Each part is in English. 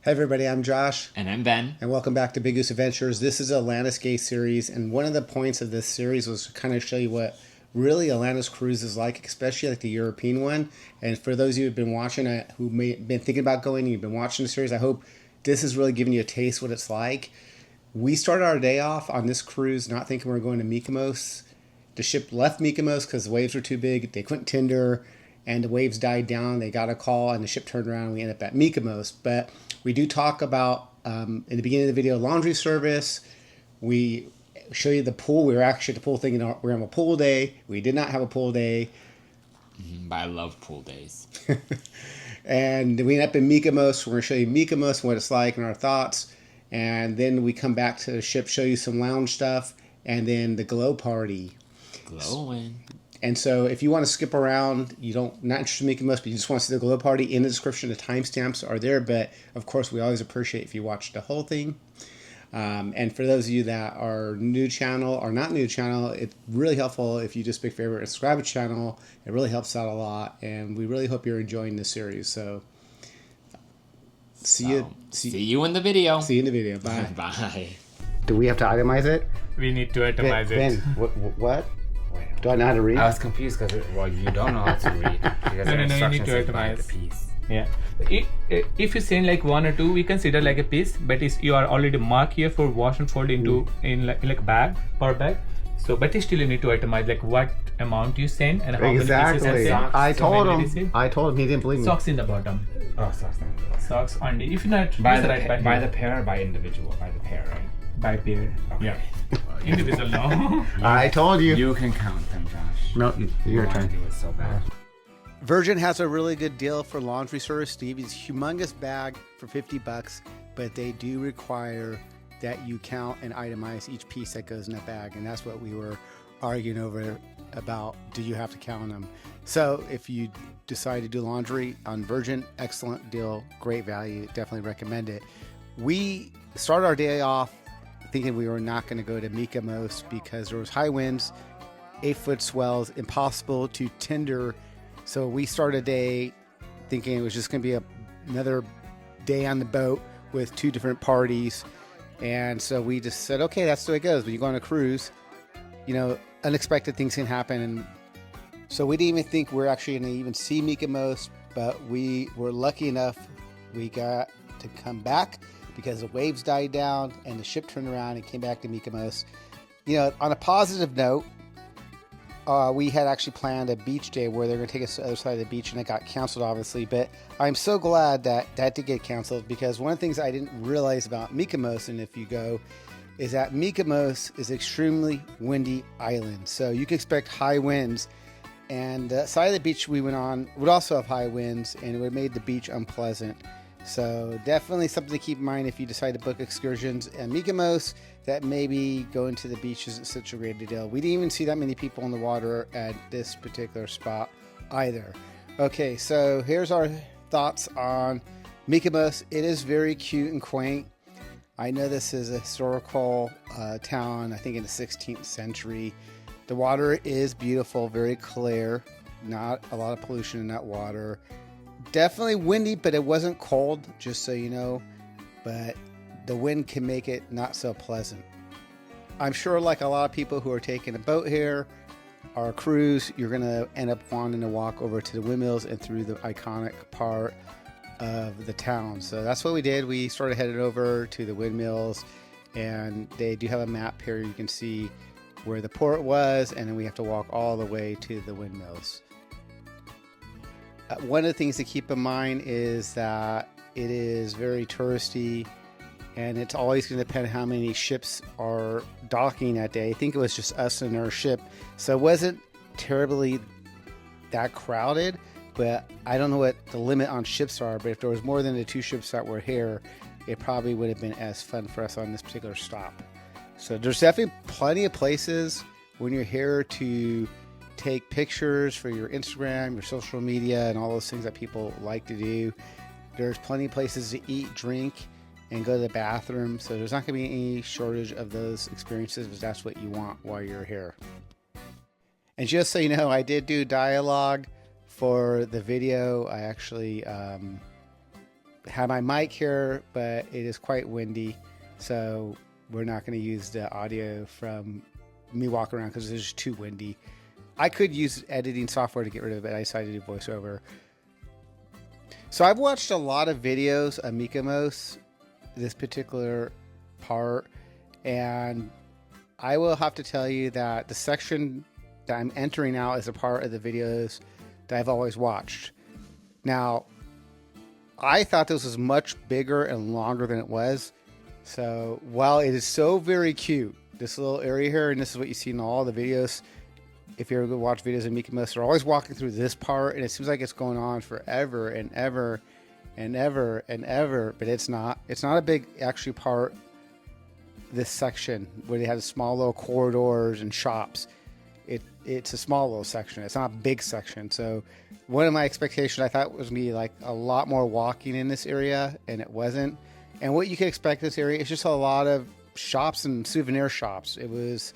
Hey everybody, I'm Josh. And I'm Ben. And welcome back to Big Goose Adventures. This is Atlantis Gay series, and one of the points of this series was to kind of show you what really Atlantis Cruise is like, especially like the European one. And for those of you who've been watching it, who may have been thinking about going and you've been watching the series, I hope this is really giving you a taste what it's like. We started our day off on this cruise not thinking we were going to Mykonos. The ship left Mykonos because the waves were too big. They couldn't tender, and the waves died down. They got a call, and the ship turned around, and we ended up at Mykonos. But we do talk about, in the beginning of the video, laundry service. We show you the pool. We were actually at the pool thinking we were going to have a pool day. We did not have a pool day. But I love pool days. And we end up in Mykonos. We're going to show you Mykonos and what it's like and our thoughts. And then we come back to the ship, show you some lounge stuff, and then the glow party. Glowing. And so if you want to skip around, not interested in Mykonos, but you just want to see the glow party, in the description, the timestamps are there. But of course, we always appreciate if you watch the whole thing. And for those of you that are new channel or not new channel, it's really helpful if you just big favorite and subscribe to the channel. It really helps out a lot, and we really hope you're enjoying this series. So see you in the video. See you in the video. Bye. Bye. Do we have to itemize it? We need to itemize it. Ben, what? Do I know how to read? I was confused because, you don't know how to read. Because No, the you need instructions to say buy itemize. the piece. Yeah. If you send like one or two, we consider like a piece, but you are already marked here for wash and fold in like a bag, per bag. So, but still you need to itemize like what amount you send and how many pieces Exactly. you send. I So told many him. pieces. I told him. He didn't believe me. Socks in the bottom. Oh, sorry. Socks only. If not, By use the, right by the pair or by individual? By the pair, right? by pair. Okay. Yeah. Individual no. I told you. You can count them, Josh. No, your You turn. want to do it so bad. Virgin has a really good deal for laundry service. Stevie's humongous bag for $50, but they do require that you count and itemize each piece that goes in that bag, and that's what we were arguing over about. Do you have to count them? So if you decide to do laundry on Virgin, excellent deal, great value, definitely recommend it. We started our day off thinking we were not going to go to Mykonos because there was high winds, 8-foot swells, impossible to tender. So we started a day thinking it was just going to be another day on the boat with two different parties. And so we just said, okay, that's the way it goes. When you go on a cruise, unexpected things can happen. And so we didn't even think we're actually going to even see Mykonos, but we were lucky enough we got to come back because the waves died down and the ship turned around and came back to Mykonos. On a positive note, we had actually planned a beach day where they're going to take us to the other side of the beach, and it got canceled, obviously. But I'm so glad that did get canceled, because one of the things I didn't realize about Mykonos, and if you go, is that Mykonos is extremely windy island. So you can expect high winds. And the side of the beach we went on would also have high winds, and it would have made the beach unpleasant. So definitely something to keep in mind if you decide to book excursions at Mykonos, that maybe going to the beach isn't such a great deal. We didn't even see that many people in the water at this particular spot either. Okay, so here's our thoughts on Mykonos. It is very cute and quaint. I know this is a historical town, I think in the 16th century. The water is beautiful, very clear, not a lot of pollution in that water. Definitely windy, but it wasn't cold, just so you know. But the wind can make it not so pleasant. I'm sure, like a lot of people who are taking a boat here or a cruise, you're going to end up wanting to walk over to the windmills and through the iconic part of the town. So that's what we did. We started headed over to the windmills, and they do have a map here. You can see where the port was, and then we have to walk all the way to the windmills. One of the things to keep in mind is that it is very touristy, and it's always going to depend on how many ships are docking that day. I think it was just us and our ship, so it wasn't terribly that crowded, but I don't know what the limit on ships are, but if there was more than the two ships that were here, it probably would have been as fun for us on this particular stop. So there's definitely plenty of places when you're here to take pictures for your Instagram, your social media, and all those things that people like to do. There's plenty of places to eat, drink, and go to the bathroom. So there's not going to be any shortage of those experiences if that's what you want while you're here. And just so you know, I did do dialogue for the video. I actually have my mic here, but it is quite windy, so we're not going to use the audio from me walking around because it's just too windy. I could use editing software to get rid of it. I decided to do voiceover. So I've watched a lot of videos of Mykonos, this particular part, and I will have to tell you that the section that I'm entering now is a part of the videos that I've always watched. Now, I thought this was much bigger and longer than it was. So while it is so very cute, this little area here, and this is what you see in all the videos, if you ever go watch videos of Mykonos, they're always walking through this part, and it seems like it's going on forever and ever and ever and ever, but it's not. It's not a big actually part, this section where they have small little corridors and shops. It's a small little section. It's not a big section. So one of my expectations I thought was going to be like a lot more walking in this area, and it wasn't. And what you can expect in this area is just a lot of shops and souvenir shops. It was,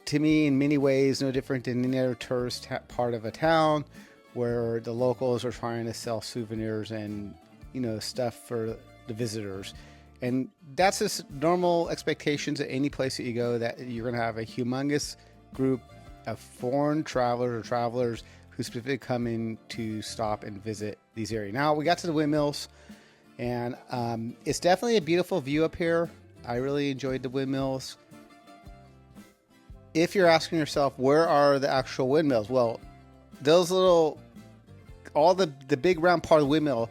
to me, in many ways, no different than any other tourist part of a town where the locals are trying to sell souvenirs and, you know, stuff for the visitors. And that's just normal expectations at any place that you go, that you're going to have a humongous group of foreign travelers or travelers who specifically come in to stop and visit these areas. Now, we got to the windmills, and it's definitely a beautiful view up here. I really enjoyed the windmills. If you're asking yourself, where are the actual windmills? Well, those little, all the big round part of the windmill,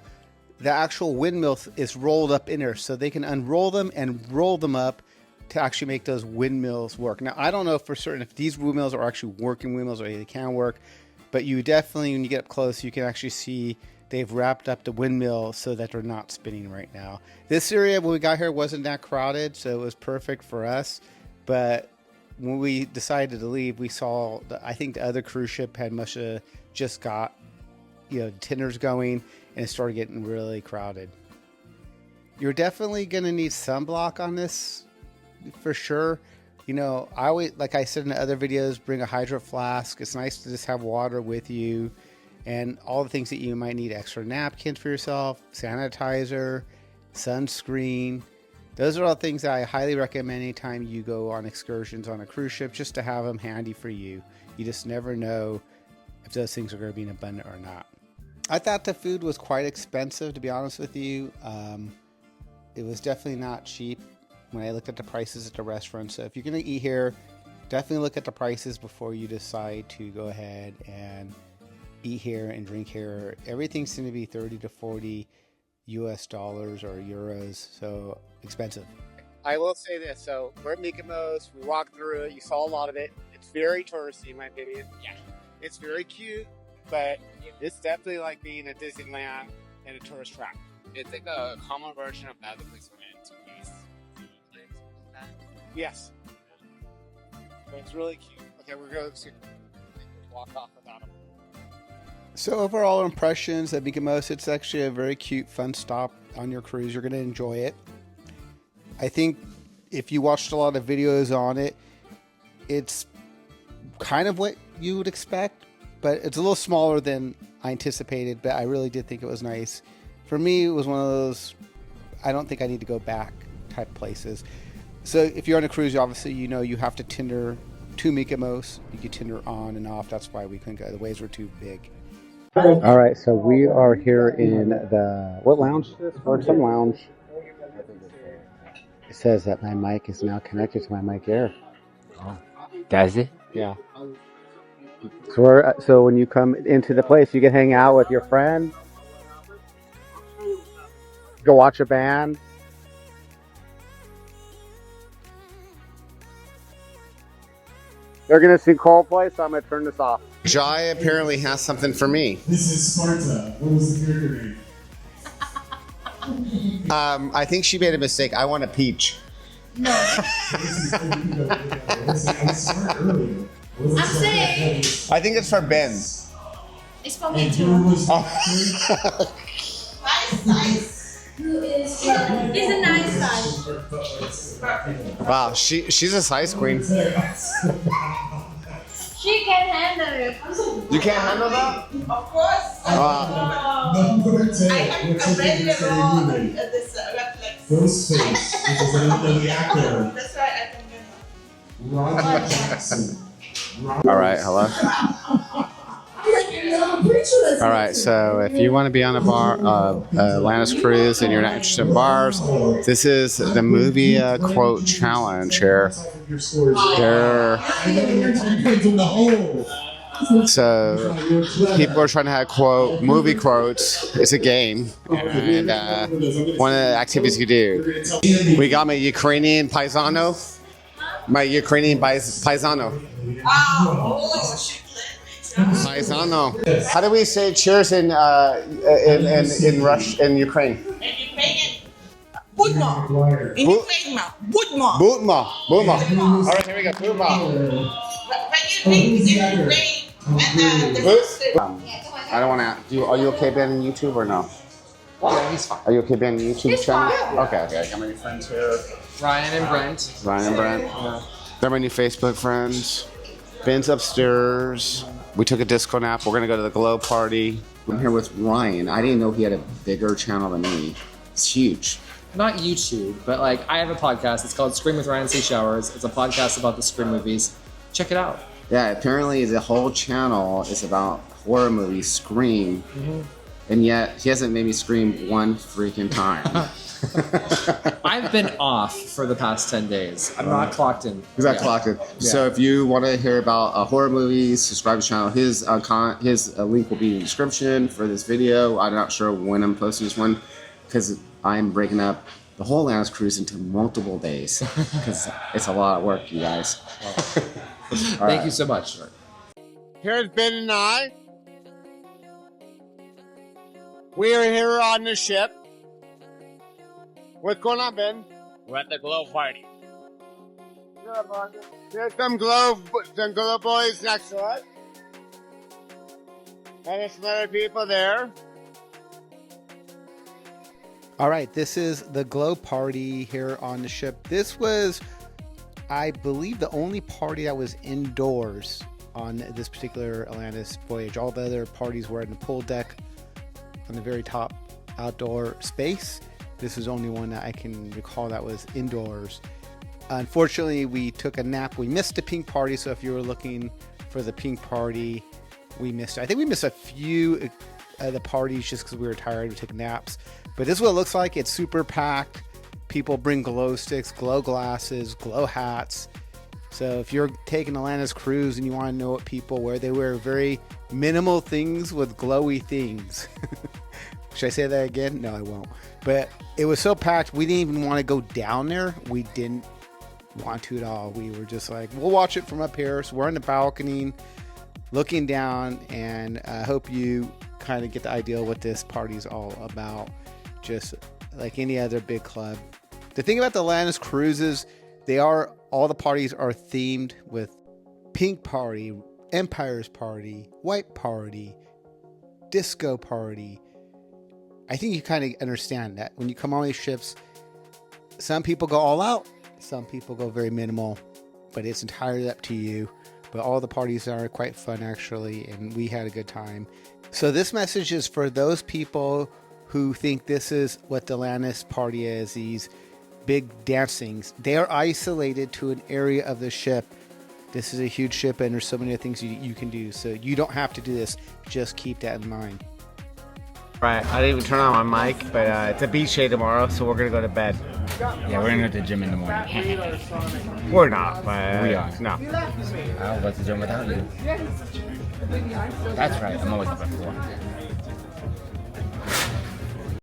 the actual windmill is rolled up in there, so they can unroll them and roll them up to actually make those windmills work. Now, I don't know for certain if these windmills are actually working windmills or they can work, but you definitely, when you get up close, you can actually see they've wrapped up the windmill so that they're not spinning right now. This area, when we got here, wasn't that crowded, so it was perfect for us. But when we decided to leave, we saw, I think the other cruise ship must have just got, you know, tenders going, and it started getting really crowded. You're definitely going to need sunblock on this for sure. You know, I always, like I said in the other videos, bring a hydro flask. It's nice to just have water with you, and all the things that you might need: extra napkins for yourself, sanitizer, sunscreen. Those are all things that I highly recommend anytime you go on excursions on a cruise ship, just to have them handy for you. You just never know if those things are going to be in abundance or not. I thought the food was quite expensive, to be honest with you. It was definitely not cheap when I looked at the prices at the restaurant. So if you're going to eat here, definitely look at the prices before you decide to go ahead and eat here and drink here. Everything seemed to be 30 to 40 US dollars or euros, so expensive. I will say this, so we're at Mykonos, we walked through it, you saw a lot of it. It's very touristy in my opinion. Yeah. It's very cute, but it's definitely like being at Disneyland and a tourist trap. It's like a common version of that place we went to Greece. Yes. But it's really cute. Okay, we're going to walk off without them. So overall impressions at Mykonos, it's actually a very cute, fun stop on your cruise. You're going to enjoy it. I think if you watched a lot of videos on it, it's kind of what you would expect, but it's a little smaller than I anticipated, but I really did think it was nice. For me, it was one of those, I don't think I need to go back type places. So if you're on a cruise, obviously, you know you have to tender to Mykonos. You can tender on and off. That's why we couldn't go. The waves were too big. All right, so we are here in the, what lounge is this? Or some lounge. It says that my mic is now connected to my mic Air. Oh, does it? Yeah. So when you come into the place, you can hang out with your friend, go watch a band. They're going to sing Coldplay, so I'm going to turn this off. Jai apparently has something for me. This is Sparta. What was the character name? I think she made a mistake. I want a peach. No. I started earlier. I'm saying I think it's for Ben. it's for me And too. who was Nice. Who is? He's a nice guy. Wow, she's a size queen. She can handle it. You can't handle that? Of course. Number 10. I have What's a very the long name? this reflex. Ghostface, which is the actor. That's why I can get Roger Jackson. All right, hello. All right, so if you want to be on a Atlantis Cruise and you're not interested in bars, this is the movie quote challenge here. There, so people are trying to have movie quotes. It's a game, and one of the activities you do. We got my Ukrainian paisano. My Ukrainian paisano. Paisano. How do we say cheers in Ukraine? Budma. In Ukraine, Budma. Budma. All right, here we go. Budma. But you think in Ukraine and I don't want to. Are you okay being on YouTube or no? Yeah, he's fine. Are you okay being on YouTube He's channel? fine. Okay. I got my friends here. Ryan and Brent. Ryan and Brent. Yeah. They're my new Facebook friends. Ben's upstairs. We took a disco nap. We're gonna go to the glow party. I'm here with Ryan. I didn't know he had a bigger channel than me. It's huge. Not YouTube, but like I have a podcast. It's called Scream with Ryan Sea Showers. It's a podcast about the Scream movies. Check it out. Yeah, apparently the whole channel is about horror movies, Scream. And yet he hasn't made me scream one freaking time. I've been off for the past 10 days. I'm not clocked in. He's not Yeah. clocked in. So if you want to hear about horror movies, subscribe to the channel. His link will be in the description for this video. I'm not sure when I'm posting this one because I'm breaking up the whole Atlantis Cruise into multiple days because it's a lot of work, you guys. Thank you so much. Here's Ben and I. We are here on the ship. What's going on, Ben? We're at the glow party. There's some glow boys next to us. And there's some other people there. All right, this is the glow party here on the ship. This was, I believe, the only party that was indoors on this particular Atlantis voyage. All the other parties were in the pool deck on the very top outdoor space. This was only one that I can recall that was indoors. Unfortunately, we took a nap. We missed the pink party, so if you were looking for the pink party, we missed it. I think we missed a few of the parties just because we were tired. We took naps. But this is what it looks like. It's super packed. People bring glow sticks, glow glasses, glow hats. So if you're taking Atlantis Cruise and you want to know what people wear, they wear very minimal things with glowy things. Should I say that again? No, I won't. But it was so packed, we didn't even want to go down there. We didn't want to at all. We were just like, we'll watch it from up here. So we're on the balcony looking down, and I hope you kind of get the idea of what this party's all about. Just like any other big club. The thing about the Atlantis Cruises, all the parties are themed with pink party, Empire's party, white party, disco party. I think you kind of understand that when you come on these ships, some people go all out, some people go very minimal, but it's entirely up to you. But all the parties are quite fun, actually, and we had a good time. So this message is for those people who think this is what the Atlantis party is, these big dancings. They are isolated to an area of the ship. This is a huge ship, and there's so many other things you can do. So you don't have to do this. Just keep that in mind. Right, I didn't even turn on my mic, but it's a beach day tomorrow, so we're gonna go to bed. Yeah, we're gonna go to the gym in the morning. We're not, but We are. No. I'll go to the gym without you. That's right, I'm always up at 4.